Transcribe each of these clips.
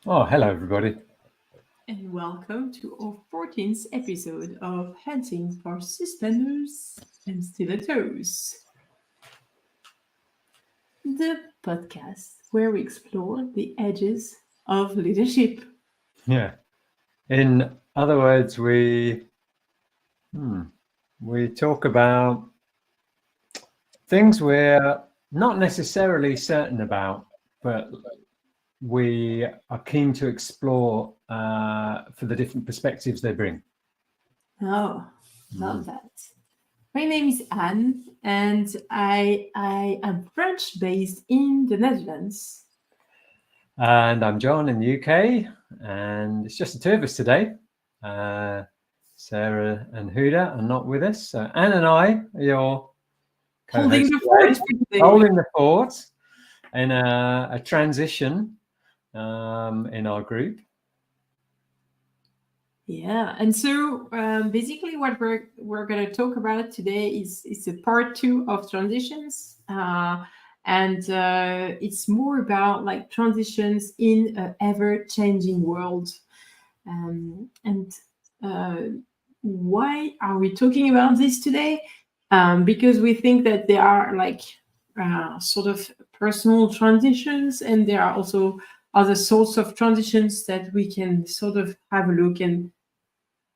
Oh, hello, everybody. And welcome to our 14th episode of Hunting for Suspenders and Stilettos, the podcast where we explore the edges of leadership. Yeah. In other words, we talk about things we're not necessarily certain about, but we are keen to explore for the different perspectives they bring. Oh, love that. My name is Anne, and I am French based in the Netherlands. And I'm John in the UK, and it's just the two of us today. Sarah and Huda are not with us. So Anne and I are your Holding co-hosts the fort today, for today. holding the fort in a transition in our group. Yeah, and so basically, what we're going to talk about today is a part two of transitions, and it's more about like transitions in an ever changing world, and uh, why are we talking about this today? Because we think that there are like sort of personal transitions, and there are also other sorts of transitions that we can sort of have a look and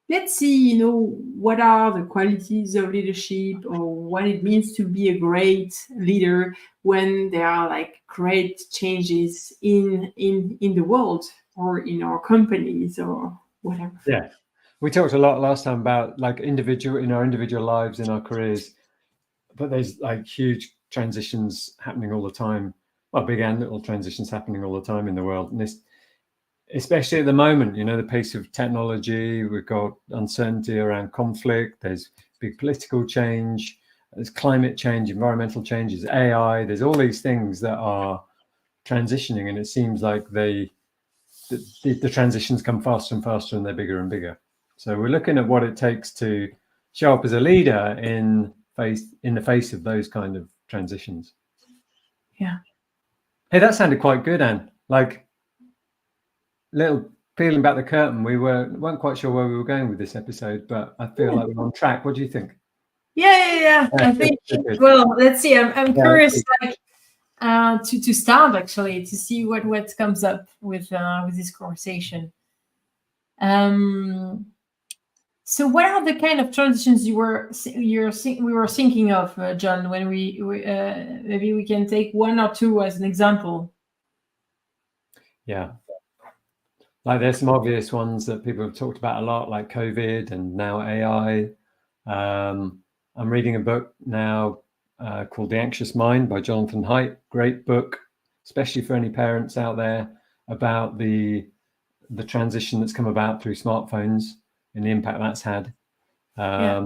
let's see, what are the qualities of leadership or what it means to be a great leader when there are like great changes in the world or in our companies or whatever. Yeah, we talked a lot last time about like in our individual lives, in our careers, but there's like huge transitions happening all the time. Well, big and little transitions happening all the time in the world, and this, especially at the moment, the pace of technology. We've got uncertainty around conflict. There's big political change. There's climate change, environmental changes, AI. There's all these things that are transitioning, and it seems like the transitions come faster and faster, and they're bigger and bigger. So we're looking at what it takes to show up as a leader in the face of those kind of transitions. Yeah. Hey, that sounded quite good, Anne. Like little peeling back the curtain. We weren't quite sure where we were going with this episode, but I feel like we're on track. What do you think? Yeah. Yeah, I good, think, good, good. well, let's see. I'm Yeah, let's curious, see. like, to start actually to see what comes up with this conversation. Um, So, what are the kind of transitions we were thinking of, John? When we maybe we can take one or two as an example. Yeah, like there's some obvious ones that people have talked about a lot, like COVID and now AI. I'm reading a book now called The Anxious Mind by Jonathan Haidt. Great book, especially for any parents out there, about the transition that's come about through smartphones and the impact that's had. Yeah,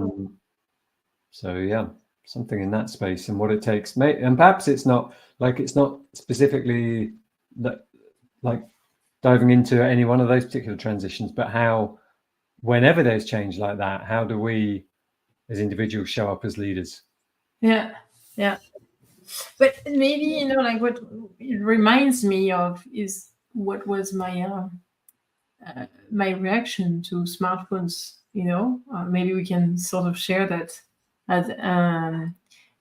So yeah, something in that space and what it takes. And perhaps it's not specifically like diving into any one of those particular transitions, but how, whenever there's change like that, how do we as individuals show up as leaders? yeah. But maybe like what it reminds me of is what was my reaction to smartphones. Maybe we can sort of share that. As,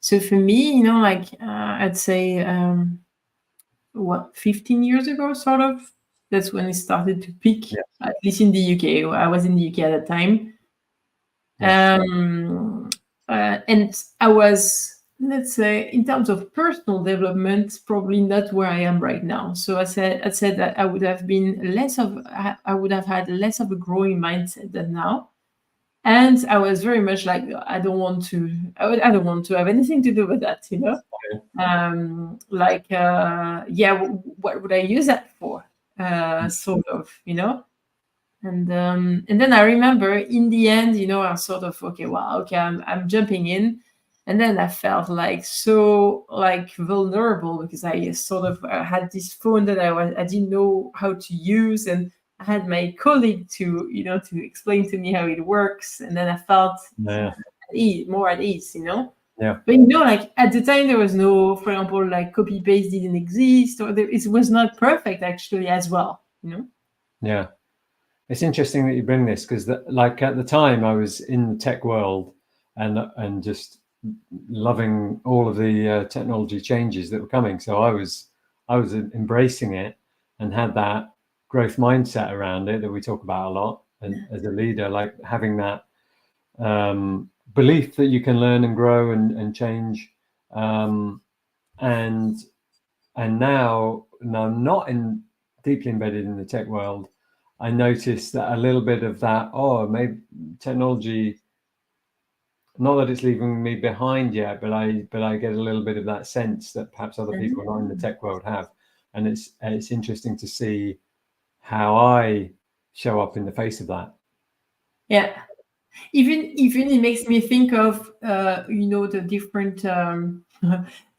so for me, like I'd say 15 years ago, sort of. That's when it started to peak, Yeah. at least in the UK. I was in the UK at that time. Yes. And I was, let's say, in terms of personal development, probably not where I am right now. So I said that I would have been I would have had less of a growing mindset than now. And I was very much like, I don't want to have anything to do with that, like yeah, what would I use that for, sort of, and then I remember in the end, I sort of, okay, well, okay, I'm jumping in, and then I felt like so like vulnerable because I sort of had this phone that I didn't know how to use, and I had my colleague to explain to me how it works, and then I felt Yeah. more at ease, Yeah. but like at the time, there was no, for example, like copy paste didn't exist, or it was not perfect actually as well. you know. Yeah, it's interesting that you bring this, because like at the time I was in the tech world and just loving all of the technology changes that were coming. So I was embracing it and had that growth mindset around it that we talk about a lot. And as a leader, like having that belief that you can learn and grow and change. And now I'm not deeply embedded in the tech world. I noticed that a little bit of that, maybe technology, not that it's leaving me behind yet, but I get a little bit of that sense that perhaps other people not in the tech world have. And it's interesting to see how I show up in the face of that. Yeah. Even it makes me think of the different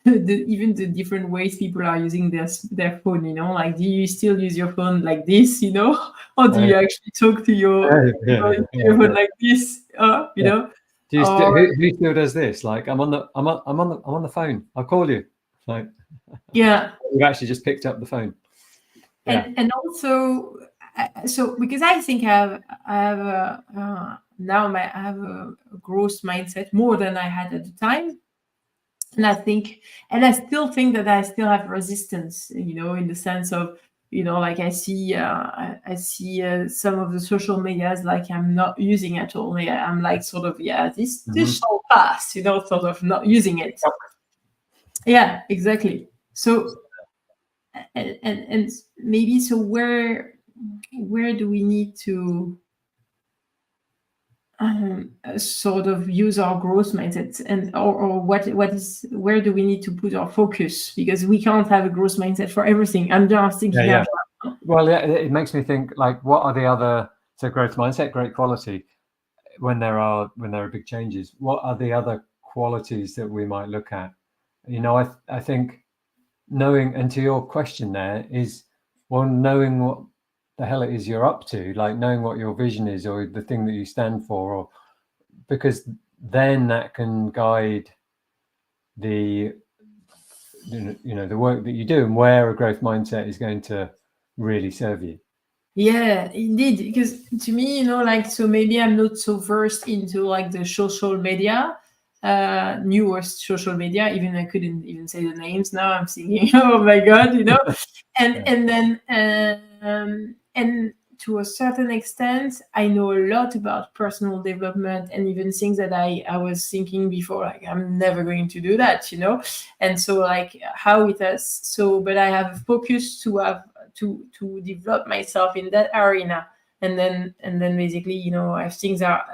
even the different ways people are using their phone, like, do you still use your phone like this, or do you actually talk to your phone like this, know? Do you who still does this? Like, I'm on the phone. I'll call you. Like, yeah, we've actually just picked up the phone. Yeah. And also, so because I think I have a growth mindset more than I had at the time. And I still think that I still have resistance, in the sense of, like I see some of the social medias, like I'm not using at all. Yeah, I'm like sort of, this shall pass, sort of not using it. Yeah, exactly. So, and maybe, so where do we need to sort of use our growth mindset, and or where do we need to put our focus, because we can't have a growth mindset for everything. I'm just thinking out loud. Well, it makes me think, like, what are the other, so growth mindset, great quality, when there are big changes, what are the other qualities that we might look at? I think knowing, and to your question there, is, well, knowing what the hell it is you're up to, like knowing what your vision is, or the thing that you stand for, or because then that can guide the the work that you do, and where a growth mindset is going to really serve you. Yeah, indeed. Because to me, like, so maybe I'm not so versed into like the social media, newest social media. Even I couldn't even say the names now. I'm thinking, oh my god, and then and to a certain extent, I know a lot about personal development, and even things that I was thinking before, like, I'm never going to do that, And so, like, how it has, so, but I have a focus to have to develop myself in that arena, and then basically, as things are,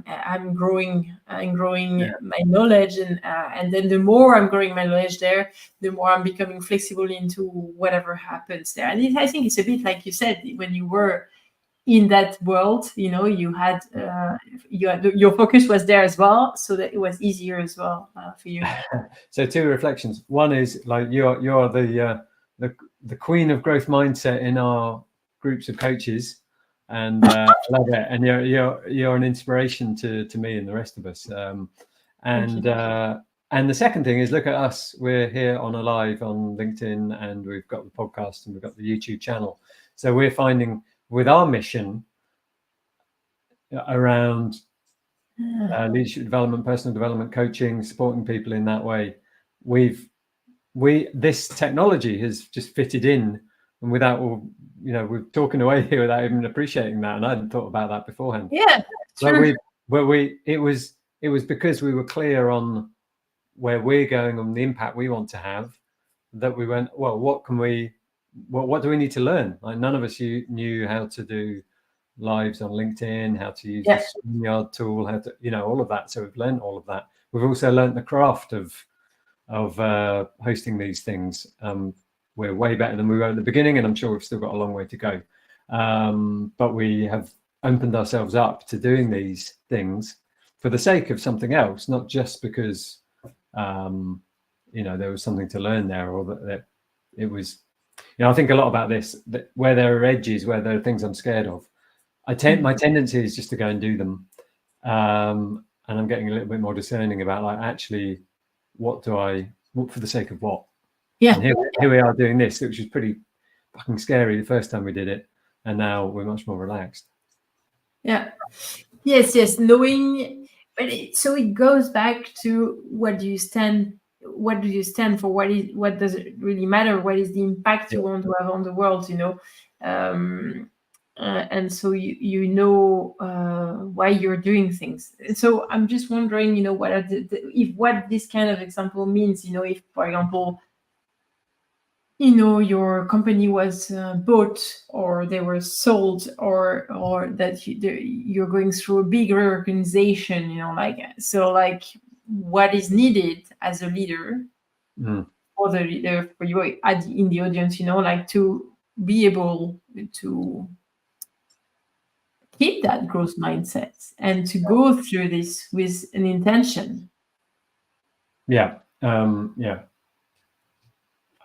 I'm growing my knowledge, and then the more I'm growing my knowledge there, the more I'm becoming flexible into whatever happens there. And I think it's a bit like you said, when you were in that world, you had your focus was there as well, so that it was easier as well for you. So 2 reflections. One is, like, you're the queen of growth mindset in our groups of coaches, and I love it. And you're an inspiration to me and the rest of us. And the second thing is, look at us. We're here on a live on LinkedIn, and we've got the podcast, and we've got the YouTube channel. So we're finding, with our mission around leadership development, personal development, coaching, supporting people in that way, this technology has just fitted in, and without, we're talking away here without even appreciating that, and I hadn't thought about that beforehand. Yeah, sure. It was because we were clear on where we're going and the impact we want to have, that we went, well, what do we need to learn? Like, none of us knew how to do lives on LinkedIn, how to use the StreamYard tool, how to, all of that. So we've learned all of that. We've also learned the craft of hosting these things. We're way better than we were at the beginning, and I'm sure we've still got a long way to go. But we have opened ourselves up to doing these things for the sake of something else, not just because there was something to learn there, or that it was. I think a lot about this, that where there are edges, where there are things I'm scared of, my tendency is just to go and do them, and I'm getting a little bit more discerning about, like, actually, what for the sake of what? Yeah. And here we are doing this, which was pretty fucking scary the first time we did it. and now we're much more relaxed. Yeah. Yes. Knowing, but so it goes back to what do you stand for? What does it really matter? What is the impact you want to have on the world? And so you know why you're doing things. And so I'm just wondering, what are what this kind of example means. If, for example, your company was bought, or they were sold, or that you're going through a big reorganization, like what is needed as a leader, or the leader for you in the audience, like to be able to keep that growth mindset and to go through this with an intention. Yeah.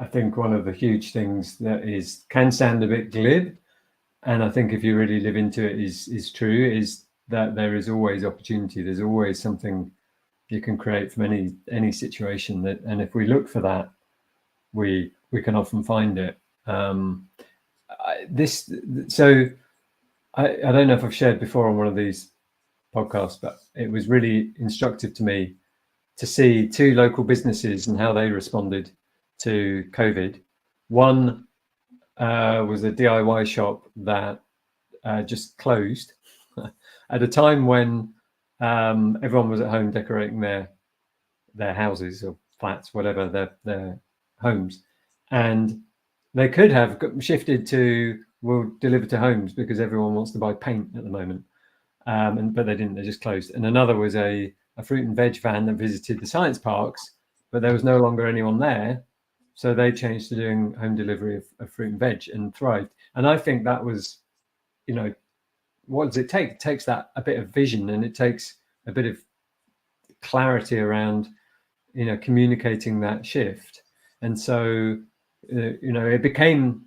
I think one of the huge things that can sound a bit glib, and I think if you really live into it is true, is that there is always opportunity. There's always something you can create from any situation, and if we look for that, we can often find it. I don't know if I've shared before on one of these podcasts, but it was really instructive to me to see two local businesses and how they responded to COVID. One was a DIY shop that just closed at a time when everyone was at home decorating their houses or flats, whatever, their homes, and they could have shifted to we'll deliver to homes because everyone wants to buy paint at the moment, but they didn't. They just closed. And another was a fruit and veg van that visited the science parks, but there was no longer anyone there, so they changed to doing home delivery of fruit and veg and thrived. And I think that was, what does it take? It takes a bit of vision, and it takes a bit of clarity around, communicating that shift. And so, it became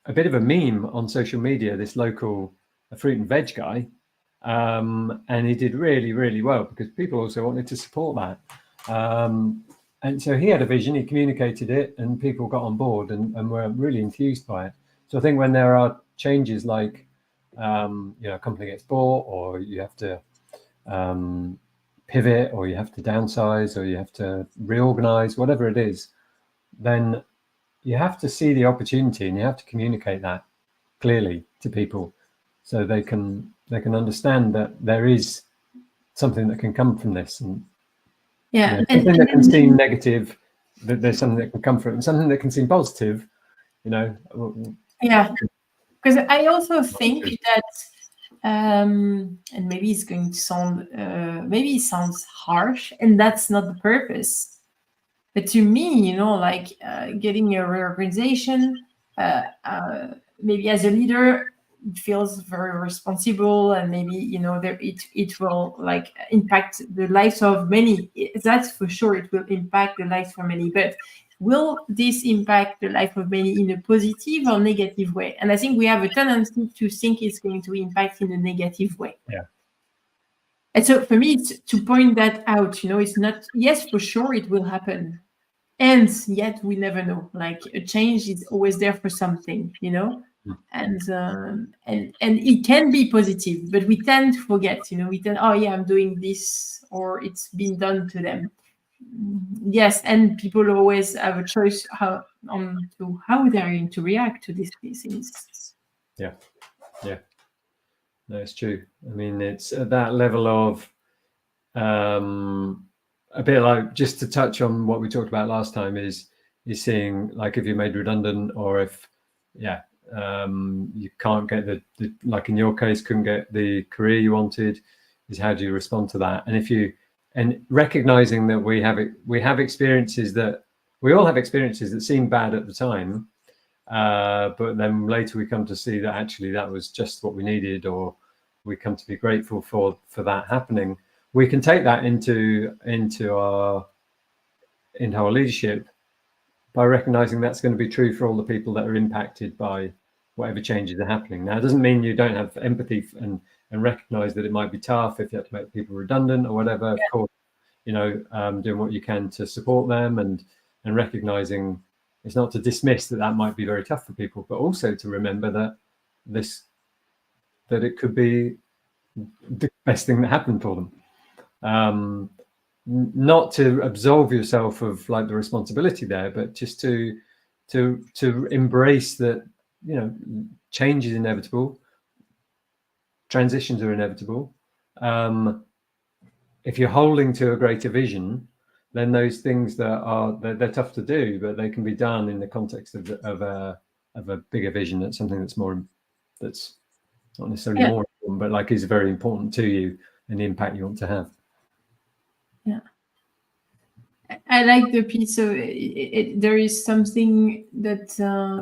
a bit of a meme on social media, this local fruit and veg guy. And he did really, really well because people also wanted to support that. And so he had a vision, he communicated it, and people got on board and were really enthused by it. So I think when there are changes like, a company gets bought, or you have to pivot, or you have to downsize, or you have to reorganize, whatever it is, then you have to see the opportunity and you have to communicate that clearly to people so they can understand that there is something that can come from this. And something that can seem negative, that there's something that can come from it, and something that can seem positive, Yeah, because I also think that, and maybe it's going to sound, maybe it sounds harsh, and that's not the purpose. But to me, getting a reorganization, maybe as a leader, it feels very responsible, and maybe it will impact the lives of many. That's for sure. It will impact the lives for many. But will this impact the life of many in a positive or negative way? And I think we have a tendency to think it's going to impact in a negative way. Yeah. And so for me, it's to point that out. It's not, yes, for sure it will happen. And yet we never know. A change is always there for something, and it can be positive, but we tend to forget. We tend, oh yeah, I'm doing this, or it's been done to them. Yes, and people always have a choice how they're going to react to these things. Yeah. No, it's true. I mean, it's at that level of a bit like, just to touch on what we talked about last time, is seeing if you're made redundant, or if you can't get the like in your case, couldn't get the career you wanted, is how do you respond to that? And recognizing that we have experiences that we all have experiences that seem bad at the time, but then later we come to see that actually that was just what we needed, or we come to be grateful for that happening. We can take that into our leadership by recognizing that's going to be true for all the people that are impacted by whatever changes are happening. Now, it doesn't mean you don't have empathy and recognize that it might be tough if you have to make people redundant or whatever. Of course, doing what you can to support them and recognizing it's not to dismiss that might be very tough for people, but also to remember that it could be the best thing that happened for them. Not to absolve yourself of like the responsibility there, but just to embrace that, you know, change is inevitable, transitions are inevitable. If you're holding to a greater vision, then those things they're tough to do, but they can be done in the context of a bigger vision. That's something that's not necessarily more important, but like is very important to you and the impact you want to have. Yeah, I like the piece. So there is something that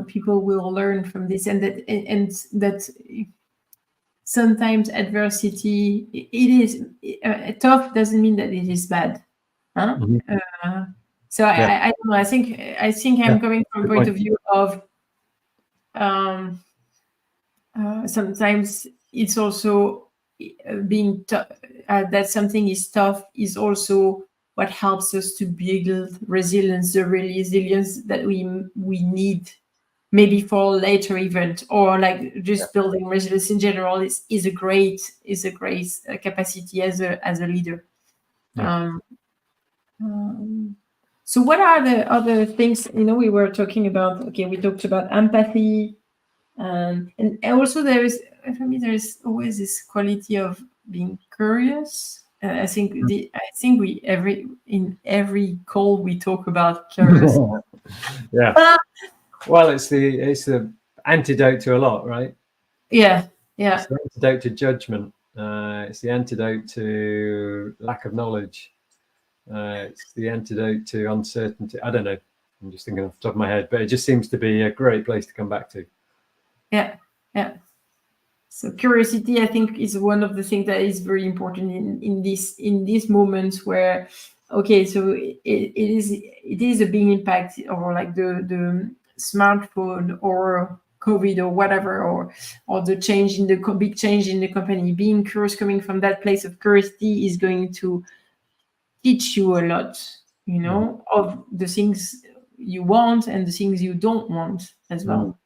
people will learn from this, and that sometimes adversity, it is tough doesn't mean that it is bad. Huh? Mm-hmm. So I don't know. I think I'm coming from a point of view of sometimes it's also being that something is tough is also what helps us to build resilience, the resilience that we need maybe for a later event, or like just building resilience in general is a great capacity as a leader. So what are the other things, you know, we were talking about? Okay, we talked about empathy, and also there's always this quality of being curious. I think in every call we talk about curiosity. Yeah. Well, it's the antidote to a lot, right? Yeah. It's the antidote to judgment. It's the antidote to lack of knowledge. It's the antidote to uncertainty. I don't know. I'm just thinking off the top of my head, but it just seems to be a great place to come back to. Yeah. So curiosity, I think, is one of the things that is very important in these moments where, okay, so it is a big impact, or like the smartphone or COVID or whatever, or the change in the big change in the company. Being curious, coming from that place of curiosity, is going to teach you a lot, you know, of the things you want and the things you don't want as well.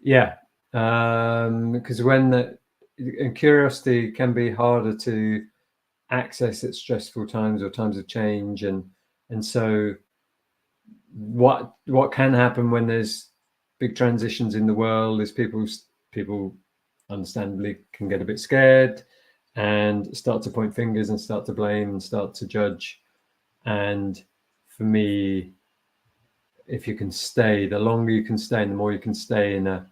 Yeah, because when curiosity can be harder to access at stressful times or times of change, and so what can happen when there's big transitions in the world is people understandably can get a bit scared and start to point fingers and start to blame and start to judge. And for me, if you can stay, the longer you can stay and the more you can stay in a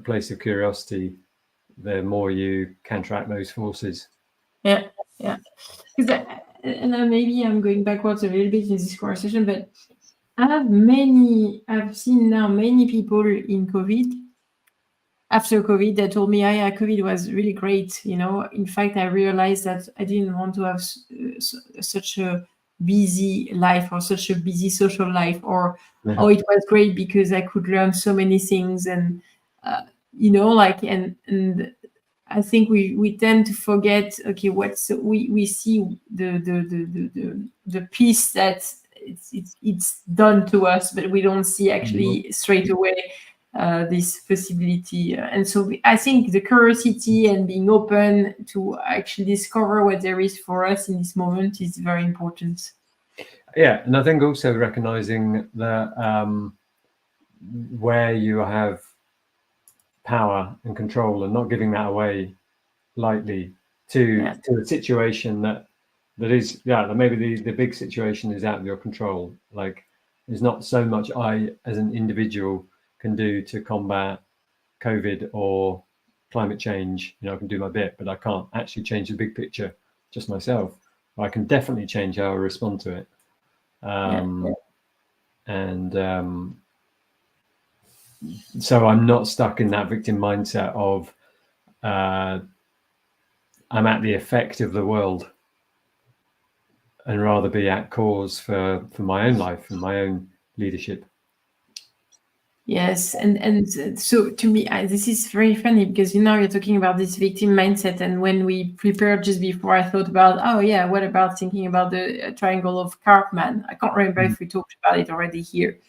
place of curiosity, the more you counteract those forces. Yeah. Because maybe I'm going backwards a little bit in this conversation, but I've seen now many people in COVID, after COVID, that told me, yeah, COVID was really great. You know, in fact, I realized that I didn't want to have such a busy life or such a busy social life, or oh, it was great because I could learn so many things, and you know, like and I think we tend to forget. Okay, we see the piece that it's done to us, but we don't see actually straight away this possibility. And so I think the curiosity and being open to actually discover what there is for us in this moment is very important. Yeah, and I think also recognizing that where you have power and control and not giving that away lightly to a situation that is, that maybe the big situation is out of your control. Like there's not so much I as an individual can do to combat COVID or climate change. You know, I can do my bit, but I can't actually change the big picture just myself. I can definitely change how I respond to it. And so I'm not stuck in that victim mindset of I'm at the effect of the world, and rather be at cause for my own life and my own leadership. Yes, and so to me, this is very funny because you're talking about this victim mindset, and when we prepared just before, I thought about, oh yeah, what about thinking about the triangle of Karpman? I can't remember if we talked about it already here,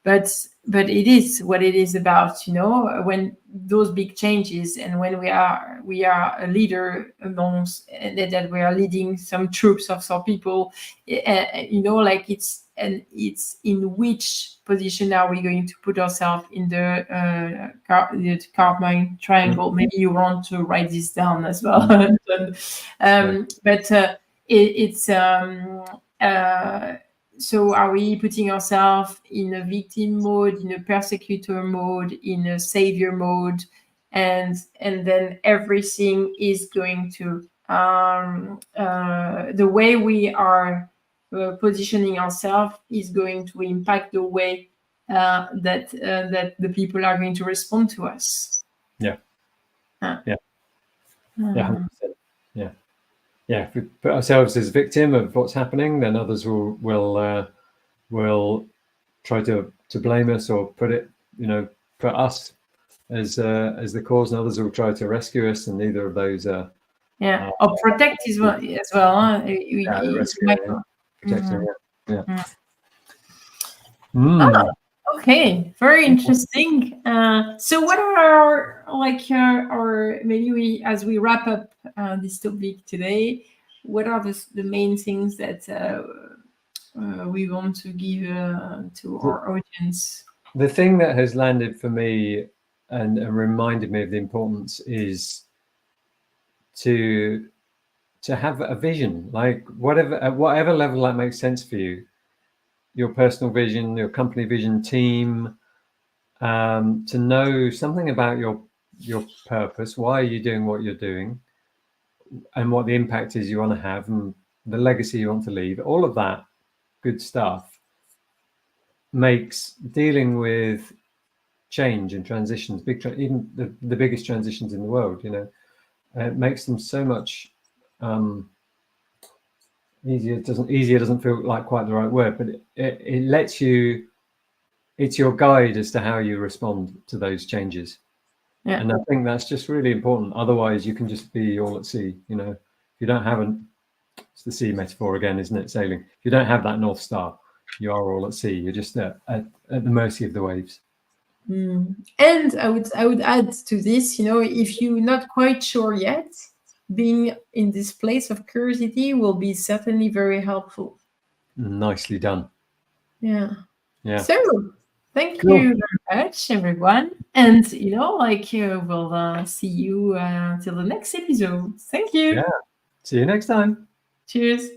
but it is what it is about, when those big changes, and when we are a leader amongst, that we are leading some troops of some people, like it's in which position are we going to put ourselves in the Karpman triangle. Maybe you want to write this down as well. But so are we putting ourselves in a victim mode, in a persecutor mode, in a savior mode, and then everything is going to the way we are positioning ourselves is going to impact the way that the people are going to respond to us. Yeah. 100%. Yeah. If we put ourselves as victim of what's happening, then others will try to blame us, or put us as the cause, and others will try to rescue us, and neither of those are. Or protect as well. Protecting. Okay, very interesting. So what are our maybe we, as we wrap up this topic today, what are the main things that we want to give to our audience? The thing that has landed for me and reminded me of the importance is to have a vision, like at whatever level that makes sense for you, your personal vision, your company vision, team, to know something about your purpose, why are you doing what you're doing, and what the impact is you want to have, and the legacy you want to leave. All of that good stuff makes dealing with change and transitions, even the biggest transitions in the world, it makes them so much easier. Easier doesn't feel like quite the right word, but it lets you, it's your guide as to how you respond to those changes. And I think that's just really important. Otherwise you can just be all at sea. If you don't have it's the sea metaphor again, isn't it? Sailing. If you don't have that North Star, you are all at sea. You're just at the mercy of the waves. And I would add to this, if you're not quite sure yet, being in this place of curiosity will be certainly very helpful. Nicely done. Yeah. So thank you very much, everyone. And we'll see you till the next episode. Thank you. Yeah. See you next time. Cheers.